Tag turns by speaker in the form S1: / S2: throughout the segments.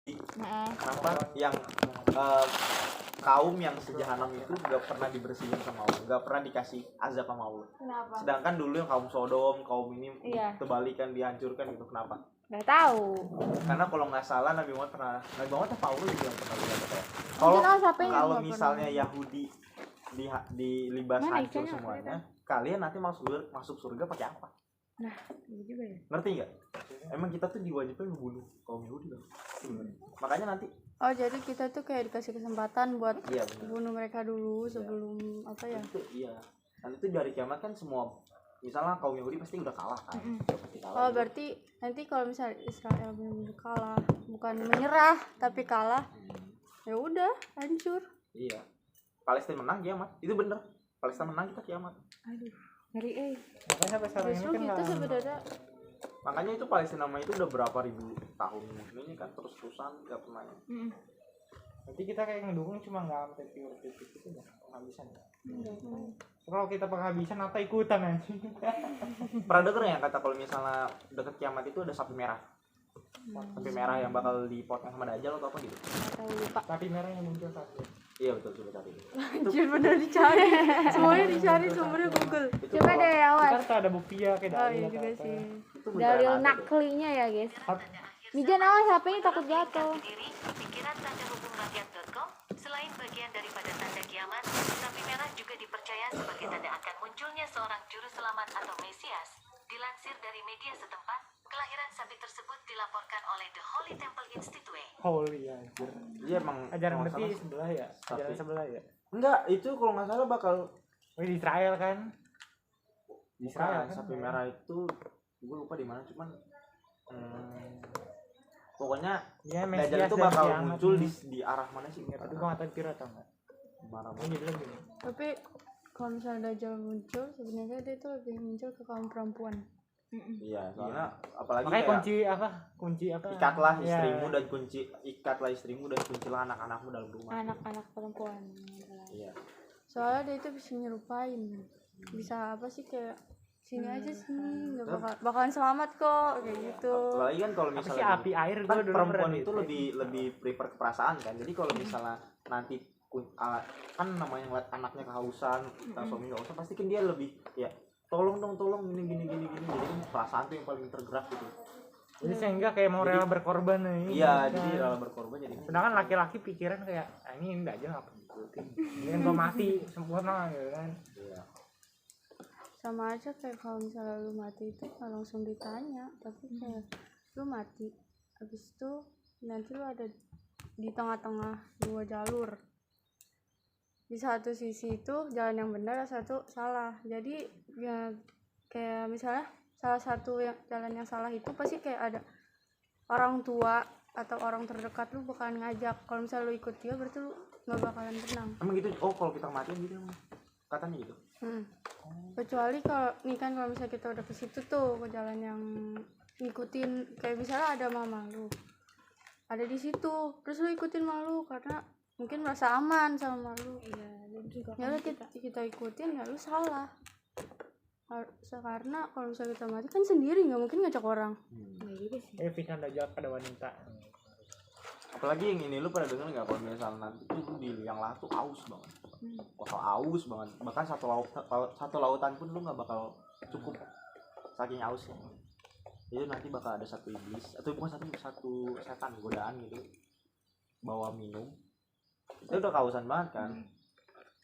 S1: Kenapa yang kaum yang sejahanam itu gak pernah dibersihin sama Allah, gak pernah dikasih azab sama Allah.
S2: Kenapa?
S1: Sedangkan dulu yang kaum Sodom, kaum ini terbalikan, dihancurkan gitu. Kenapa?
S2: Gak tahu.
S1: Karena kalau nggak salah Nabi Muhammad apa Allah juga yang pernah bilang kalau misalnya Yahudi dilibas hancur semuanya, kalian nanti masuk surga pakai apa?
S2: Nah, itu juga ya.
S1: Ngerti nggak? Emang kita tuh diwajibkan membunuh kaum Yahudi kan? Makanya nanti.
S3: Oh, jadi kita tuh kayak dikasih kesempatan buat bunuh mereka dulu sebelum apa ya?
S1: Itu, iya. Nanti itu dari kiamat kan semua, misalnya kaum Yahudi pasti udah kalah kan? Pasti kalah.
S3: Oh, berarti nanti kalau misalnya Israel benar-benar kalah, bukan menyerah tapi kalah, ya udah hancur.
S1: Iya. Palestina menang kiamat, itu bener. Palestina menang kita kiamat.
S3: Aduh, ngeri
S4: Makanya sampai sekarang ini kan
S3: gitu sebenarnya.
S1: Makanya itu Palestina itu udah berapa ribu tahun ini kan terus-terusan nggak pernah.
S4: Nanti kita kayak ngedukung cuma nggak sampai pure titik itu ya penghabisan. Kalau kita penghabisan apa ikutan anjing.
S1: Pernah denger ya kata kalau misalnya deket kiamat itu ada sapi merah. Sapi merah yang bakal dipotong sama Dajjal atau apa gitu.
S3: Tahu lupa.
S4: Sapi merah yang muncul satu.
S1: Iya betul coba cari.
S3: Anjir bener dicari. Semuanya dicari sumbernya Google.
S2: Coba deh awas.
S4: Kita ada bukti ya kayak
S3: Oh iya juga sih.
S2: Dalil naklinya ya guys. Mijan awas HP-nya takut jatuh.
S5: Pikiran tanda hubung rakyat.com selain bagian daripada tanda kiamat, sapi merah juga dipercaya sebagai tanda akan munculnya seorang juru selamat atau Mesias. Dilansir dari media setempat, kelahiran sapi tersebut dilaporkan oleh The Holy Temple Institute.
S4: Holy anjir.
S1: Iya emang
S4: Ajaran berarti sebelah ya. Ajaran sebelah ya.
S1: Enggak, itu kalau nggak salah bakal
S4: di Israel kan.
S1: Di Israel kan sapi merah itu gue lupa di mana cuman pokoknya
S4: ya,
S1: Dajjal itu bakal muncul di arah mana sih?
S4: Tapi gue nggak tahu kira atau enggak.
S3: Tapi kalau misalnya Dajjal muncul, sebenarnya dia itu lebih muncul ke kaum perempuan.
S1: Iya, soalnya apalagi
S4: makanya kunci apa?
S1: Ikatlah istrimu dan kuncilah anak-anakmu dalam rumah.
S3: Anak-anak perempuan.
S1: Iya.
S3: Soalnya dia itu bisa nyerupain. Bisa apa sih kayak sini aja sini, nggak bakalan selamat kok kayak gitu.
S1: Apalagi kan kalau misalnya
S4: api air
S1: kan perempuan itu lebih prefer ke perasaan kan. Jadi kalau misalnya nanti kan namanya ngeliat anaknya kehausan, suami nggak usah, pasti kan dia lebih ya tolong gini. Jadi kan perasaan tuh yang paling tergerak gitu.
S4: Jadi sehingga kayak mau rela berkorban nih.
S1: Iya, jadi rela berkorban jadi.
S4: Sedangkan laki-laki pikiran kayak ini enggak aja ngapain ikutin. Ini gua mati sempurna gitu kan. Iya.
S3: Sama aja kayak kalau misalnya lu mati itu kan langsung ditanya, tapi kayak lu mati habis itu nanti lu ada di tengah-tengah dua jalur. Di satu sisi itu jalan yang benar, satu salah. Jadi ya kayak misalnya salah satu yang jalan yang salah itu pasti kayak ada orang tua atau orang terdekat lu bakalan ngajak. Kalau misalnya lu ikut dia berarti lu nggak bakalan tenang.
S1: Emang gitu? Oh kalau kita mati gitu katanya gitu.
S3: Kecuali kalau nih kan kalau misalnya kita udah ke situ tuh ke jalan yang ngikutin, kayak misalnya ada mama lu ada di situ terus lu ikutin malu karena mungkin merasa aman sama malu.
S2: Iya, dan juga
S3: ya udah kita ikutin, ya lu salah. Karena kalau misalnya kita mati kan sendiri, nggak mungkin ngajak orang.
S2: gitu sih.
S4: Pikiran Dajjal pada wanita.
S1: Apalagi yang ini lu pada denger nggak kalau misalnya nanti tuh di liang lahat tuh aus banget. Bakal aus banget. Bahkan satu lautan pun lu nggak bakal cukup saking ausnya. Jadi nanti bakal ada satu iblis atau bukan satu setan godaan gitu bawa minum. Itu udah kehausan banget kan.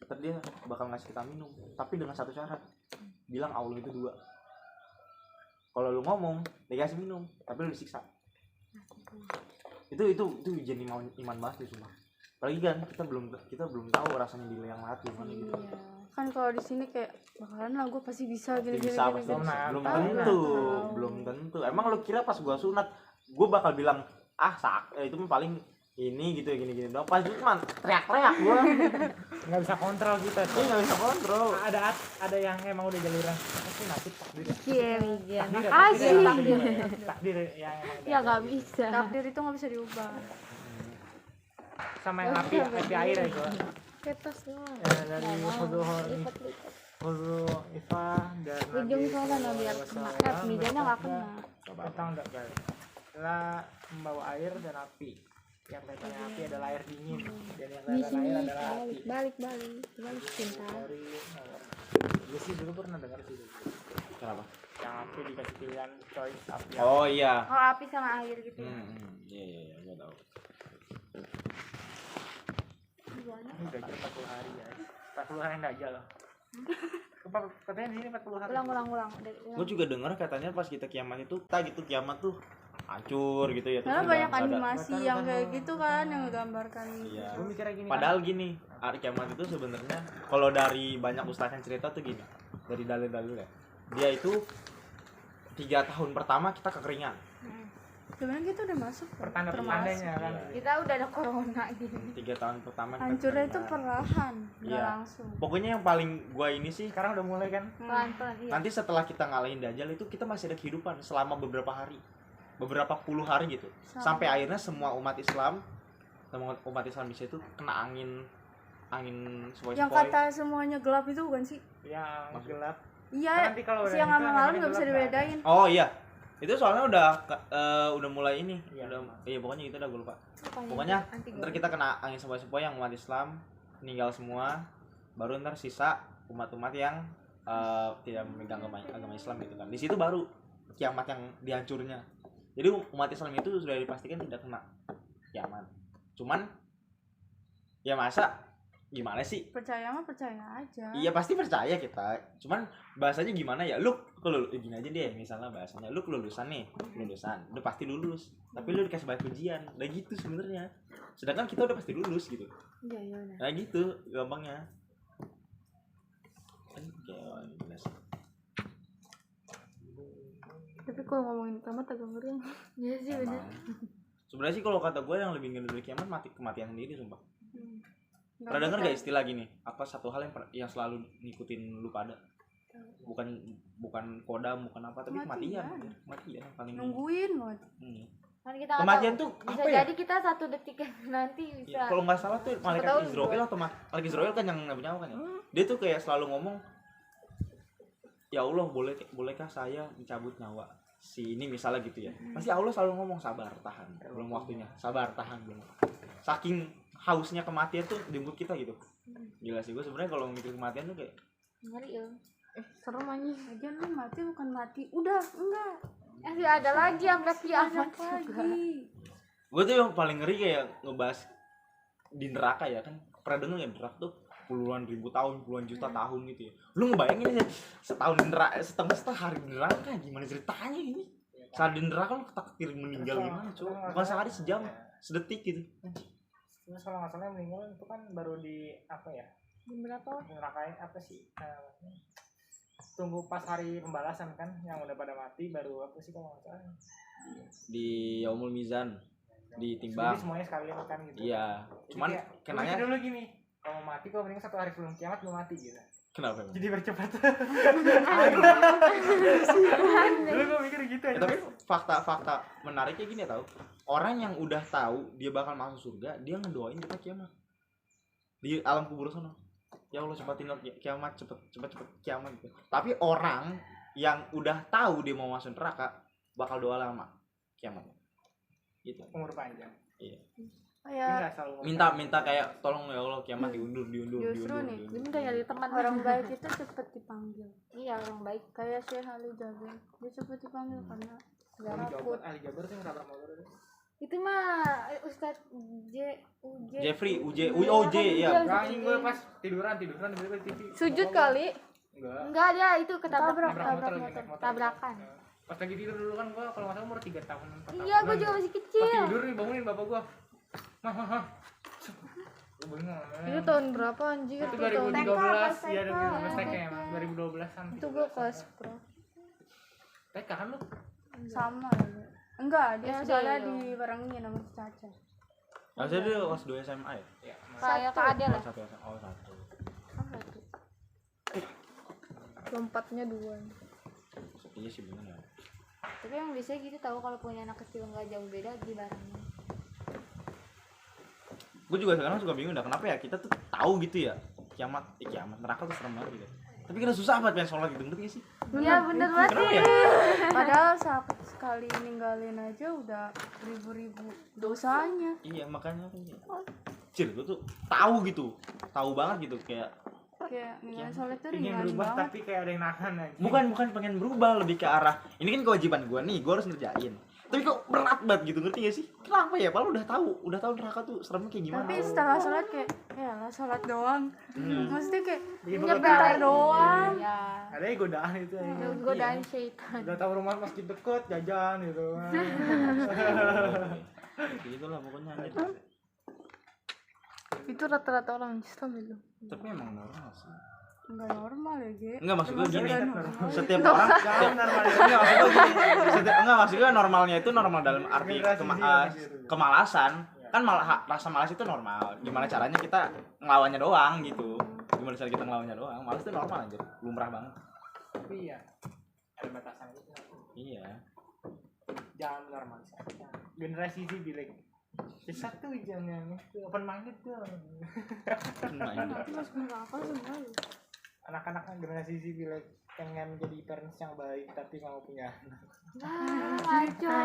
S1: Terus dia bakal ngasih kita minum, tapi dengan satu syarat. Bilang Allah itu dua. Kalau lu ngomong dikasih minum, tapi lu disiksa. Itu ujian iman banget sih semua. Apalagi kan kita belum tahu rasanya di liang lahat gimana gitu.
S3: Iya. Kan kalau di sini kayak bakalan lah gue pasti bisa gini.
S1: Belum tentu. Emang lu kira pas gua sunat gua bakal bilang itu paling ini gitu gini doang. Pas itu cuma teriak-teriak gua.
S4: Enggak bisa kontrol kita.
S1: Iya, enggak bisa kontrol.
S4: Ada yang emang udah jaluran. Pasti nasib takdir.
S2: Iya, Mijan.
S4: Takdir yang
S2: ya enggak bisa.
S3: Takdir itu nggak bisa diubah.
S4: Sama yang api air itu.
S2: Ketas doang.
S4: Ya dari Hulu Ifa dan
S2: ujung sana biar kena Mijannya enggak kena.
S4: Coba tahu enggak guys? Telah membawa air dan api. yang kelihatannya api adalah air dingin dan yang
S2: Di
S4: kelihatan
S2: sini
S4: air adalah api.
S2: balik cinta.
S4: Gue sih dulu pernah dengar sih
S1: Kenapa?
S4: yang api dikasih pilihan choice api
S1: Oh iya.
S3: Oh, api sama air gitu ya.
S1: Iya, gua tahu.
S4: ini dajal 40 hari ya 40 hari dajal loh katanya di sini 40 hari
S3: Ulang.
S1: Gue juga dengar katanya pas kita kiamat itu, kiamat tuh hancur gitu ya.
S3: Karena
S1: Terus
S3: banyak
S1: udah nggak ada-
S3: animasi yang kayak gitu kan yang gambarkan.
S1: Iya.
S4: gue mikirnya gini
S1: Padahal gini, hari kiamat itu sebenarnya kalau dari banyak ustaz yang cerita tuh gini, dari dalil-dalilnya, dia itu 3 tahun pertama kita kekeringan,
S3: Sebenarnya kita udah masuk kan?
S4: pertanda-pertandanya kan
S1: Iya.
S3: Kita udah ada corona gini.
S1: 3 tahun pertama kita
S3: Hancurnya itu
S1: kekeringan.
S3: perlahan, nggak
S1: Iya.
S3: langsung.
S1: Pokoknya yang paling gua ini sih,
S4: sekarang udah mulai kan
S3: Pelan-pelan iya.
S1: nanti setelah kita ngalahin Dajjal itu kita masih ada kehidupan selama beberapa hari, beberapa puluh hari gitu, sampai akhirnya semua umat Islam di situ kena angin
S3: Yang
S1: sepoi-sepoi.
S3: kata semuanya gelap itu bukan sih?
S4: yang
S1: Maksud-
S4: gelap
S3: Iya,
S4: nanti kalau udah
S3: siang
S4: gitu
S3: sama malam
S4: namanya
S3: nggak bisa
S4: gelap, kan?
S3: dibedain.
S1: Oh iya, itu soalnya udah mulai ini,
S4: Iya.
S1: iya pokoknya itu udah gue lupa. Pokoknya ntar kita kena angin sepoi-sepoi yang umat Islam meninggal semua, baru ntar sisa umat-umat yang tidak memegang agama Islam gitu kan. Di situ baru kiamat yang dihancurnya. Jadi umat Islam itu sudah dipastikan tidak kena kiamat. Cuman ya masa gimana sih?
S3: Percaya mah percaya aja.
S1: Iya pasti percaya kita. Cuman bahasanya gimana ya? Lu gini aja deh, misalnya bahasanya lu kelulusan nih, udah pasti lulus. Tapi lu dikasih banyak ujian. Udah gitu sebenarnya. Sedangkan kita udah pasti lulus gitu.
S3: Iya.
S1: Nah gitu gampangnya. Kan kayak gimana sih?
S3: Tapi kalau ngomongin kiamat agak ngeri. Iya sih benar.
S1: Emang. Sebenarnya sih kalau kata gue yang lebih ngeri dari kiamat kematian sendiri sumpah. Pernah denger gak istilah gini? Apa satu hal yang selalu ngikutin lu pada? Bukan kodam, bukan apa, tapi kematian. Kematian yang paling
S3: Nungguin banget.
S2: Kan kita
S1: Kematian tuh
S2: bisa
S1: apa ya?
S2: jadi kita 1 detik nanti bisa.
S1: Ya, kalau nggak salah tuh malaikat
S2: tahu
S1: Israel atau malaikat Israel kan yang nggak nyawa kan ya. Dia tuh kayak selalu ngomong, ya Allah bolehkah saya mencabut nyawa si ini misalnya gitu ya. Pasti Allah selalu ngomong sabar tahan, belum waktunya, sabar tahan belum. Saking hausnya kematian tuh di mood kita gitu. Gila sih gue sebenarnya kalau mikir kematian tuh kayak
S2: Ngeri ya.
S3: Serem anjing. Aja lu mati bukan mati. Udah, enggak.
S2: Masih ada lagi sampai kiamat juga.
S3: Lagi.
S1: gue tuh yang paling ngeri kayak ngebahas di neraka ya kan. Pernah denger ya neraka tuh puluhan ribu tahun, puluhan juta tahun gitu ya. Lu ngebayangin aja setahun di neraka, setengah hari di neraka gimana ceritanya ini? Saat di neraka lu ketakdir meninggal gimana coba? Bukan sehari sejam, sedetik gitu.
S4: terus kalau nggak salah yang meninggal itu kan baru di apa ya
S2: Berapa?
S4: nerakain apa sih tunggu pas hari pembalasan kan yang udah pada mati baru apa sih kalau nggak salah
S1: Di Yaumul Mizan
S4: jadi
S1: ditimbang.
S4: semuanya sekalian kan gitu
S1: Iya,
S4: Jadi
S1: cuman
S4: kayak,
S1: kenanya
S4: dulu gini kalau mau mati kalau mending 1 hari sebelum kiamat mau mati gitu
S1: kenapa emang?
S4: jadi bercepat dulu gue mikir gitu aja
S1: Tapi fakta menariknya gini tau. Orang yang udah tahu dia bakal masuk surga, dia ngedoain kita kiamat. Di alam kubur sana. Ya Allah cepatin kiamat, cepet kiamat gitu. Tapi orang yang udah tahu dia mau masuk neraka bakal doa lama kiamat. Gitu.
S4: umur panjang
S1: Iya.
S3: Kayak
S1: Minta kayak tolong ya Allah kiamat diundur.
S3: Justru nih,
S2: Ini udah nyari teman
S3: orang baik itu cepet dipanggil.
S2: Iya orang baik.
S3: Kayak Syekh Ali Jaber, dia cepet dipanggil karena nggak
S4: Ali
S3: takut.
S4: Jaber tuh ngerabrak motor itu
S2: Itu mah Ustadz
S1: Jeffrey UJ ya.
S4: anjing gue pas tiduran di TV
S3: Sujud kali.
S2: Enggak dia itu ketabrak
S4: nabrak motor
S2: tabrakan.
S4: pas lagi tidur dulu kan gue kalau nggak salah umur 3 tahun 4 tahun
S2: Iya gue juga masih
S4: pas
S2: kecil.
S4: tidur nih bangunin bapak gue mah gue bingung
S3: Itu tahun berapa anjir?
S4: itu
S3: Itu tahun
S4: 2013 ya 2012 TK emang 2012an
S3: itu gue kelas pro.
S4: TK kan lu
S3: Sama ya. Enggak, dia
S2: SD
S3: soalnya
S2: dong.
S3: dibarengin sama si Caca.
S1: Maksudnya dia kelas 2 SMA ya?
S4: ya
S2: Kayak Kak Adel lah.
S1: Oh, satu.
S3: Lompatnya 2.
S1: Iya sih bener ya.
S2: Tapi yang biasanya gitu tahu kalau punya anak kecil nggak jauh beda dibarengin.
S1: Gue juga sekarang suka bingung dah kenapa ya kita tuh tahu gitu ya kiamat neraka tuh serem banget gitu. Tapi kita susah banget pengen sholat gitu ngerti gak sih?
S2: Iya bener banget.
S1: Kenapa ya?
S3: Padahal sekali ninggalin aja udah ribu-ribu dosanya.
S1: Iya makanya kan Cil, gue tuh tahu gitu, tahu banget gitu kayak
S3: Kayak ninggalin sholat tuh
S4: Ingin
S3: ringan
S4: berubah
S3: banget.
S4: tapi kayak ada yang nahan aja.
S1: bukan pengen berubah, lebih ke arah ini kan kewajiban gue nih, gue harus ngerjain. Tapi kok berat banget gitu, ngerti gak sih? Kenapa ya? Padahal udah tahu neraka tuh seremnya kayak gimana.
S3: Tapi setelah sholat kayak ya lah sholat doang. Maksudnya kayak
S4: Bikin
S3: nyebar
S4: bekal.
S3: doang.
S2: Ya.
S4: Ada yang godaan itu ya.
S2: Godaan syaitan.
S4: Udah tahu rumah masjid deket jajan gitu.
S1: Gitu lah pokoknya anjir.
S3: Itu rata-rata orang Islam itu.
S1: Tapi emang normal sih.
S3: Enggak normal ya, Ge.
S1: Enggak maksud gue gini,
S3: Enggak normal.
S1: setiap orang enggak maksud gue normalnya itu normal dalam arti kemalasan. Kan rasa malas itu normal. Gimana caranya kita ngelawannya doang gitu. Gimana cara kita ngelawannya doang. Malas itu normal anjir, lumrah banget.
S4: Tapi ya ada batasan gitu.
S1: Iya.
S4: Jangan normalisasi. Generasi Z bilang satu jangan itu open minded dong.
S3: Tapi masuk neraka sebenarnya.
S4: Anak-anak generasi Z bilang pengen jadi parents yang baik tapi nggak mau punya anak.
S2: Ngaco.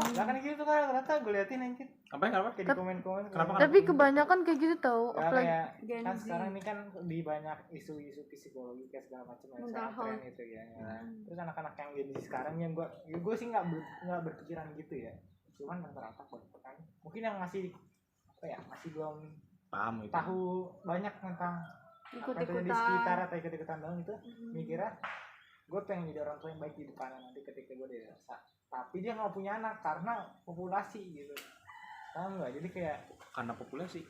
S4: Lah kan gitu kan rata gue liatin anjir.
S1: Apa kayak
S4: Kayak di komen-komen.
S1: Kenapa?
S3: Tapi kebanyakan kayak gitu tau.
S4: Ya,
S3: Apalagi
S4: kayak
S3: Gen
S4: kan
S3: Z.
S4: sekarang ini kan di banyak isu-isu psikologi kayak segala macam ya,
S3: Mental
S4: sekarang tren
S3: health.
S4: gitu ya. Terus anak-anak yang Gen Z sekarang yang gue sih nggak berpikiran gitu ya. Cuman rata-rata kan mungkin yang masih apa ya masih belum
S1: paham itu.
S4: tahu banyak tentang apa yang terjadi di
S3: Ikut-ikutan.
S4: sekitar atau ikut-ikutan doang itu mikirnya gue pengen jadi orang tua yang baik di depan nanti ketika gue dewasa, tapi dia nggak punya anak karena populasi gitu, paham nggak? Jadi kayak
S1: Karena populasi.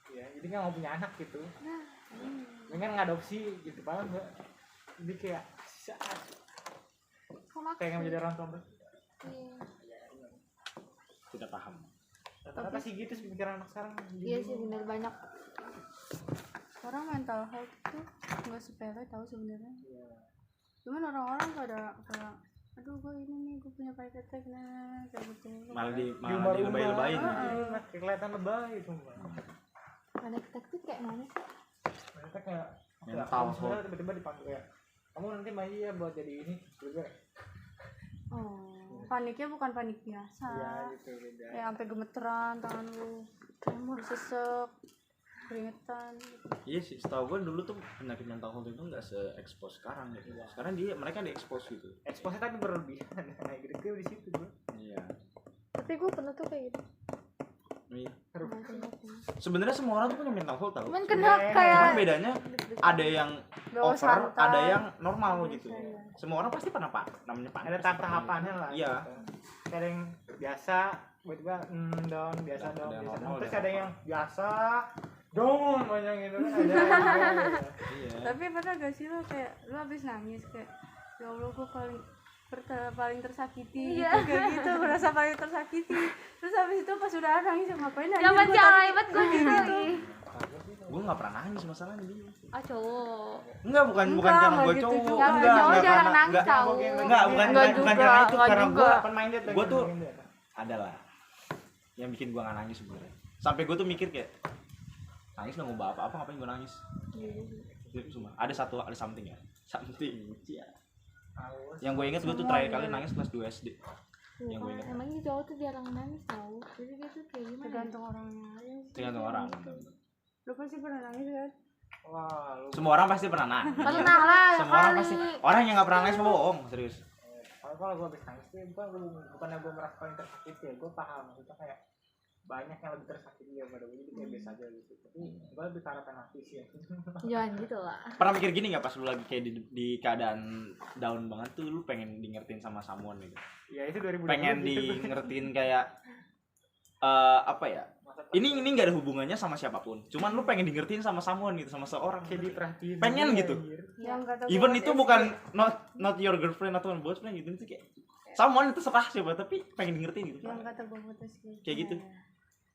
S4: ya jadi nggak mau punya anak gitu, mendingan ngadopsi gitu, paham nggak? Jadi kayak pengen menjadi orang tua baik.
S1: Tidak paham.
S4: Rata-rata sih gitu sih pikiran anak sekarang.
S2: Iya sih bener banyak.
S3: Sekarang mental health itu nggak sepele tahu sebenarnya.
S4: Iya.
S3: Cuman orang-orang pada kayak aduh gue ini nih gue punya panic attack nah kayak gitu.
S1: Malah
S4: Diumbar-umbar.
S1: dilebay-lebayin.
S4: Kayak kelihatan lebay itu mbak.
S2: Panic attack tuh kayak mana sih?
S4: Mereka kayak
S1: Mental
S4: kamu
S1: health.
S4: sebenarnya tiba-tiba dipanggil kayak kamu nanti main ya buat jadi ini juga.
S3: Oh, paniknya bukan panik biasa.
S4: Iya gitu beda.
S3: Kayak sampai gemeteran tangan lu, tremor, sesek, keringetan.
S1: Iya sih, setahu gue dulu tuh penyakit mental health itu nggak se-expose sekarang gitu. Sekarang mereka di-expose gitu.
S4: Eksposnya tapi berlebihan. Nah, gitu di situ bro.
S1: Iya.
S2: Tapi gue pernah tuh kayak gitu.
S1: Iya. Sebenarnya semua orang tuh punya mental health tau.
S2: Cuman kena kayak
S1: Cuman bedanya ada yang
S3: Bawa
S1: over,
S3: santai.
S1: ada yang normal gitu.
S3: Iya.
S1: Semua orang pasti pernah namanya panik.
S4: Ada
S1: pasti pernah.
S4: tahap-tahapannya lah.
S1: Iya.
S4: Gitu. Ada yang biasa, tiba-tiba down, biasa
S1: Ada
S4: down,
S1: yang
S4: biasa
S1: normal,
S4: down. Terus
S1: ada
S4: ada yang biasa, down banyak gitu kan ada. Gitu.
S1: Iya.
S3: Tapi pernah gak sih lo kayak lo habis nangis kayak ya Allah gue paling tersakiti
S2: Iya.
S3: gitu, kayak gitu merasa paling tersakiti. Terus habis itu pas udah nangis ngapain nangis?
S2: Zaman
S3: Gua
S2: si
S3: tadi-
S2: Alaibat gue gitu. Ih.
S1: Gue nggak pernah nangis masalahnya dia.
S2: Ah cowok.
S1: Enggak, bukan
S3: Enggak,
S1: karena
S3: enggak
S1: gue
S3: gitu
S1: cowok.
S3: juga.
S2: Enggak,
S1: Enggak,
S2: cowok
S1: enggak
S2: jarang
S1: karena-
S2: nangis
S1: enggak.
S2: tahu.
S1: Enggak, bukan
S3: Enggak
S1: bukan
S3: juga,
S1: karena itu,
S3: enggak
S1: karena
S3: juga.
S1: gue
S4: Open minded.
S1: Gua tuh adalah yang bikin gue nggak nangis sebenarnya. Sampai gue tuh mikir kayak nangis nggak ngubah apa-apa, ngapain gue nangis? Itu cuma ada something ya, something. Cia. Yang gue inget gue tuh terakhir kali nangis kelas 2 SD. Yang gue inget.
S2: Emangnya cowok tuh jarang nangis tau. Jadi dia tuh kayak gimana?
S3: tergantung orangnya aja sih.
S1: Tergantung orang.
S3: Lo pasti pernah nangis kan?
S4: Wah, lu.
S1: Semua orang pasti pernah nangis.
S2: Pernah lah
S1: Semua orang
S2: kali.
S1: pasti. Orang yang nggak pernah nangis mah bohong, serius.
S4: Kalau gue habis nangis sih, bukannya gue merasa paling tersakiti ya, gue paham maksudnya kayak banyak yang lebih tersakiti daripada gue, jadi kayak biasa aja gitu. Tapi gue lebih ke arah penalti sih ya.
S2: Jangan gitu lah.
S1: Pernah mikir gini nggak pas lu lagi kayak di keadaan down banget tuh, lu pengen di ngertiin sama someone gitu?
S4: Ya itu 2020
S1: Pengen di
S4: gitu.
S1: ngertiin kayak apa ya? Ini nggak ada hubungannya sama siapapun. Cuman lu pengen di ngertiin sama someone gitu, sama seorang.
S4: kayak diperhatiin.
S1: Pengen
S4: juga,
S1: gitu.
S4: anjir.
S3: Yang kata gua
S1: Even
S3: pas
S1: itu
S3: SD.
S1: bukan not your girlfriend atau boyfriend gitu, itu kayak someone itu serah siapa, tapi pengen di ngertiin gitu.
S3: Yang kata gue putus gitu.
S1: Kayak gitu.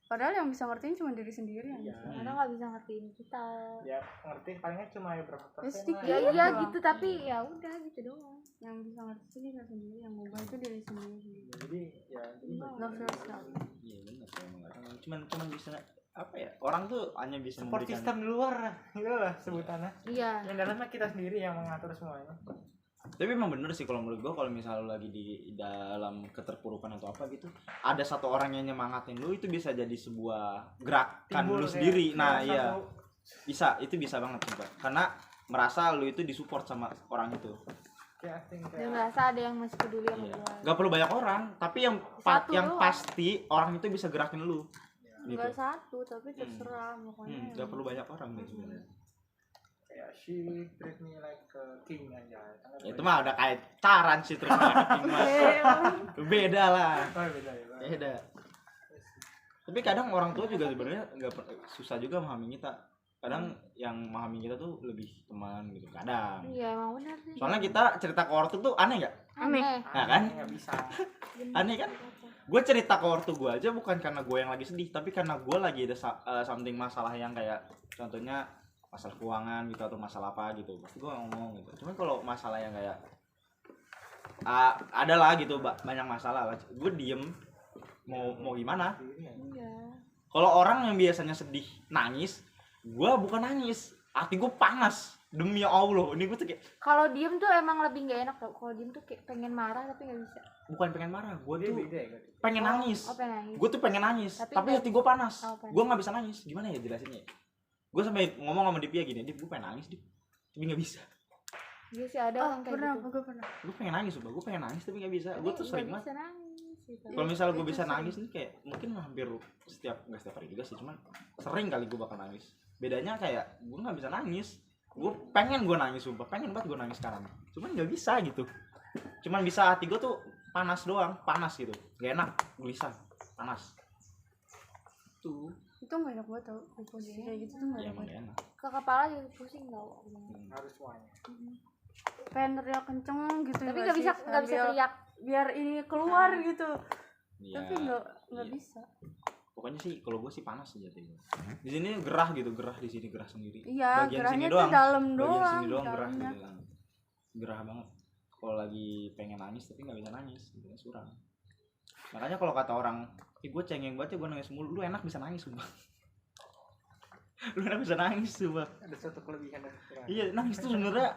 S3: Padahal yang bisa ngertiin cuma diri sendiri ya.
S4: Iya.
S2: Karena nggak bisa ngertiin kita.
S4: Ya ngerti palingnya cuma ya berapa persen
S3: sedikit.
S2: Ya
S4: lah.
S2: iya
S3: doang.
S2: gitu tapi ya udah gitu doang.
S3: Yang bisa ngertiin diri sendiri, yang ngubah itu diri sendiri.
S4: Jadi ya jadi
S3: Love yourself.
S1: Iya benar sih emang nggak. Cuman bisa apa ya? Orang tuh hanya bisa
S4: support
S1: memberikan
S4: system di luar lah, gitu lah sebutannya.
S2: Iya.
S4: Yang dalamnya kita sendiri yang mengatur semuanya.
S1: Tapi memang bener sih kalau menurut gua, kalau misalnya lu lagi di dalam keterpurukan atau apa gitu, ada satu orang yang nyemangatin lu, itu bisa jadi sebuah gerakan
S4: Timbul
S1: lu
S4: kayak
S1: sendiri. Nah
S4: satu-
S1: iya, itu bisa banget sumpah. Karena merasa lu itu disupport sama orang itu.
S4: kayak acting
S2: Dia
S4: kayak
S2: ngerasa ada yang masih peduli sama
S1: Iya.
S2: gua.
S1: Gak perlu banyak orang, tapi yang
S2: Satu
S1: yang
S2: doang.
S1: pasti orang itu bisa gerakin lu. Gitu.
S3: Enggak satu tapi terserah pokoknya.
S1: Gak perlu banyak orang deh sebenarnya.
S4: kayak she treat me like a king aja.
S1: Ya, itu mah udah kayak caran sih terus beda lah.
S4: Oh, beda ya. Bang.
S1: Beda. Tapi kadang orang tua juga sebenarnya susah juga memahami kita. Kadang yang memahami kita tuh lebih teman gitu kadang.
S2: Iya emang benar sih.
S1: Soalnya kita cerita ke ortu tuh aneh nggak?
S2: Aneh.
S1: Nah kan?
S4: Nggak bisa.
S1: Aneh kan? Gue cerita ke ortu gue aja bukan karena gue yang lagi sedih, tapi karena gue lagi ada something masalah yang kayak contohnya masalah keuangan gitu atau masalah apa gitu. Pasti gue ngomong gitu. Cuman kalau masalah yang kayak ada lah gitu banyak masalah lah. Gue diem mau gimana?
S2: Iya.
S1: Kalau orang yang biasanya sedih nangis, gue bukan nangis, hati gue panas demi Allah. Ini gue tuh kayak
S2: Kalau diem tuh emang lebih nggak enak tau. Kalau diem tuh kayak pengen marah tapi nggak bisa.
S1: bukan pengen marah, gue
S4: Dia
S1: tuh
S4: beda ya.
S1: pengen nangis.
S2: Oh pengen nangis.
S1: Gue tuh pengen nangis,
S2: Tapi
S1: tapi
S2: nggak-
S1: hati gue panas.
S2: Oh, panas.
S1: Gue nggak bisa nangis. Gimana ya jelasinnya? Gue sampai ngomong sama Dipia gini, Dip, gue pengen nangis, Dip, tapi nggak bisa.
S2: Iya sih ada
S3: Oh,
S2: orang kayak
S3: pernah,
S2: gitu.
S3: gue pernah.
S1: Gue pengen nangis, gue pengen nangis tapi nggak bisa. Gue tuh sering banget.
S2: bisa nangis gitu.
S1: Kalau misalnya gue
S3: Itu
S1: bisa
S3: sering.
S1: nangis nih kayak mungkin hampir nggak setiap hari juga sih, cuman sering kali gue bakal nangis. Bedanya kayak gue nggak bisa nangis. Gue pengen gue nangis, sumpah pengen banget gue nangis sekarang. Cuman nggak bisa gitu. Cuman bisa hati gue tuh panas doang, panas gitu. Gak enak, gelisah, panas. Tuh.
S3: Itu nggak enak banget tau. Posisi kayak gitu tuh nggak
S1: Ya
S3: enak
S1: emang
S3: banget.
S1: gak enak.
S2: Ke kepala juga pusing tau.
S4: Harus semuanya.
S3: Pengen teriak kenceng gitu.
S2: Tapi
S3: nggak
S2: nggak bisa
S3: sih?
S2: nggak bisa
S3: Sambil
S2: teriak.
S3: biar ini keluar gitu.
S1: Iya.
S3: Tapi nggak
S1: iya.
S3: bisa.
S1: Pokoknya sih kalau gue sih panas aja tuh. Di sini gerah gitu, gerah di sini gerah sendiri.
S3: Iya,
S1: Bagian
S3: gerahnya
S1: sini
S3: tuh
S1: doang.
S3: dalam
S1: Bagian
S3: doang.
S1: sini doang gerah
S3: dalamnya.
S1: gitu kan. Gerah banget. Kalau lagi pengen nangis tapi nggak bisa nangis, gitu kan suram. Makanya kalau kata orang, gue cengeng banget ya gue nangis mulu. Lu enak bisa nangis sumpah. Lu enak bisa nangis sumpah.
S4: Ada satu kelebihan dan kekurangan.
S1: Iya, nangis tuh sebenarnya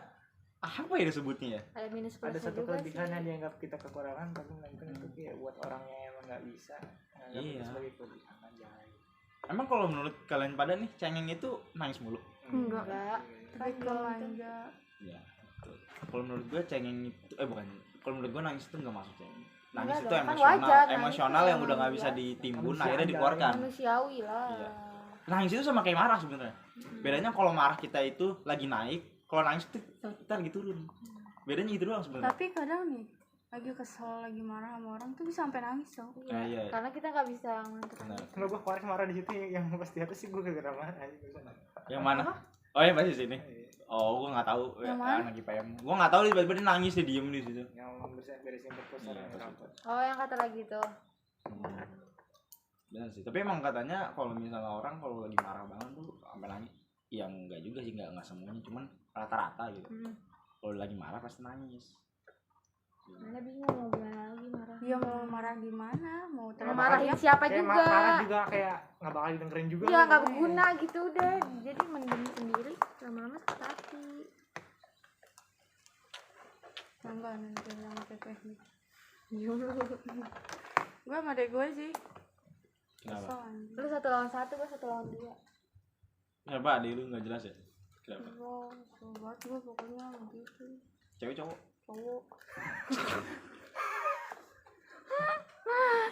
S1: apa ya disebutnya ya?
S2: Ada minus
S4: Ada
S2: plusnya
S4: satu
S2: juga
S4: kelebihan
S2: sih.
S4: yang dianggap kita kekurangan, tapi mungkin itu kayak buat orang yang emang nggak bisa nganggap itu
S1: Iya.
S4: sebagai kelebihan aja.
S1: Emang kalau menurut kalian pada nih cengeng itu nangis mulu?
S3: Enggak.
S2: Enggak.
S3: Tapi manja.
S1: Iya. betul. Kalau menurut gue cengeng itu bukan. Kalau menurut gue nangis itu nggak masuk cengeng. Nangis
S2: Enggak
S1: itu
S2: dong, kan
S1: emosional,
S2: wajar, nangis
S1: emosional
S2: itu
S1: yang udah nggak
S2: emang
S1: bisa
S2: biasa.
S1: ditimbun,
S4: Manusia
S1: akhirnya
S4: aja,
S1: dikeluarkan.
S2: Manusiawi lah.
S1: Iya. Nangis itu sama kayak marah sebenarnya. Bedanya kalau marah kita itu lagi naik, kalau nangis itu kita lagi turun. Bedanya itu doang sebenarnya.
S3: Tapi kadang nih lagi kesel, lagi marah sama orang tuh bisa sampai nangis tau.
S1: Nah, iya.
S2: Karena kita nggak bisa ngantuk.
S1: Benar.
S4: Kalau gue kemarin marah di situ yang pas di atas sih gue gara-gara marah aja bisa.
S1: Yang mana? Oh, yang pasti sini. Oh, gue nggak tahu.
S3: Yang mana?
S1: Anak IPM. Gue nggak tahu tiba-tiba dia nangis, dia diem di situ.
S4: Yang beresin proposal
S1: Iya,
S4: yang
S1: pas
S4: rapat.
S2: Oh yang kata lagi tuh.
S1: Benar sih. Tapi emang katanya kalau misalnya orang kalau lagi marah banget tuh sampai nangis. Yang enggak juga sih, enggak semuanya, cuman rata-rata gitu. Kalau lagi marah pasti nangis.
S2: Mana bingung mau gimana lagi marah.
S3: Dia mau marah gimana? Mau
S2: Mau
S3: teriak
S2: marahin siapa
S4: Kayak
S2: juga.
S4: marah juga kayak nggak bakal didengerin juga.
S2: Iya nggak berguna gitu udah. Jadi mendem sendiri lama-lama sakit hati.
S3: enggak nanti yang teteh nih.
S2: Iya.
S3: Gue sama adek gue sih.
S1: Kenapa?
S3: Kesel anjing.
S2: Lu 1 lawan 1, gue 1 lawan 2.
S1: Kenapa adik lu nggak jelas ya? Kenapa?
S3: Wah, kesel banget gue pokoknya gitu.
S1: Cewek cowok?
S3: Cowok.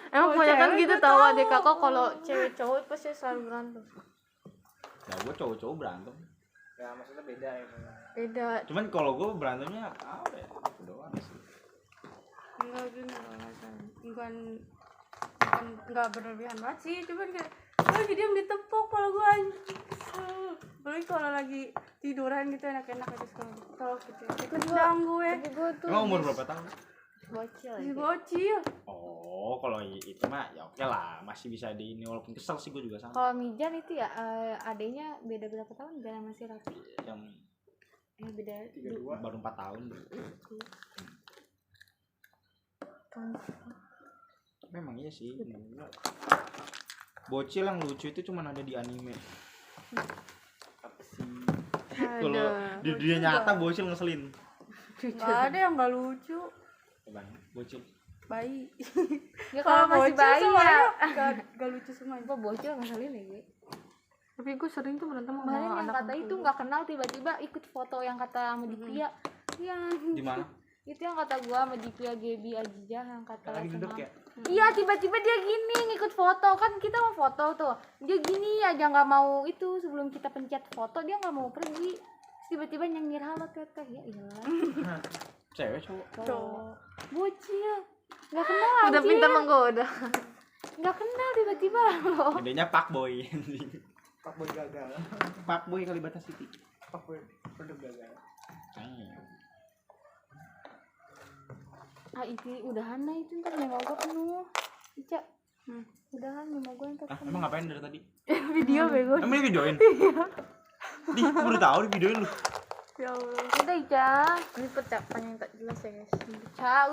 S2: Emang
S3: Oh,
S2: kebanyakan
S3: cewek
S2: gitu
S3: gua
S2: tau
S3: tahu.
S2: adek kakak kalau cewek cowok pasti selalu berantem.
S1: Nah, gue cowok-cowok berantem.
S4: Ya maksudnya beda ya.
S2: Beda.
S1: Cuman kalau gue berantemnya apa ya? Itu doang sih.
S3: Enggak gini bukan enggak berlebihan banget sih, cuman kayak lagi diam ditepuk kalau gue anjing kesel. Apalagi kalau lagi tiduran gitu enak-enak aja kalau gitu. Ikut gue.
S2: Tapi gue tuh
S1: Emang umur berapa tahun?
S2: bocil
S3: Si
S2: ya.
S3: bocil.
S1: Oh, kalau itu mah ya oke lah, masih bisa di ini walaupun kesel sih gue juga sama.
S2: Kalau Mijan itu ya adenya beda berapa tahun? Mijan sama si Rati.
S1: Yang
S2: Beda
S4: 32.
S1: baru 4 tahun. Memang iya sih. bener. Bocil yang lucu itu cuma ada di anime. Kalau di dunia nyata bocil ngeselin.
S2: lucu
S3: Gak ada yang gak lucu.
S1: Apaan? Bocil.
S3: Bayi.
S2: ya kalau masih
S3: bocil
S2: bayi
S3: semuanya
S2: ya
S3: gak lucu semuanya.
S2: apa bocil ngeselin ya Ge?
S3: Tapi gue sering tuh berantem sama
S2: Kemarin yang
S3: anak
S2: kata itu nggak kenal tiba-tiba ikut foto yang kata sama Dipia. Yang
S1: Di mana?
S2: itu yang kata gua sama Dipia Gebi Ajijah yang kata
S4: Lagi duduk
S2: sama-
S4: ya.
S2: Iya tiba-tiba dia gini ngikut foto kan kita mau foto tuh dia gini aja nggak mau itu sebelum kita pencet foto dia nggak mau pergi. Terus tiba-tiba nyengir halo teteh ya iyalah
S1: Cewek cowok.
S3: Cowok.
S2: bocil nggak kenal
S3: Udah
S2: anjir.
S3: pintar menggoda.
S2: Nggak kenal tiba-tiba loh
S1: Gedenya Pak Boy.
S4: Pak Boy gagal.
S1: Pak Boy Kalibata City.
S4: Pak Boy produk gagal.
S2: itu udahan nah itu ntar memo gua penuh Ica udahan memo gua ntar
S1: Ah, emang ngapain dari tadi?
S3: Video bego.
S1: Emang di videoin? Di, aku baru tahu di videoin lu.
S3: Ya Allah.
S2: udah Ica
S3: Ini percakapan yang tak jelas ya guys.
S2: Ica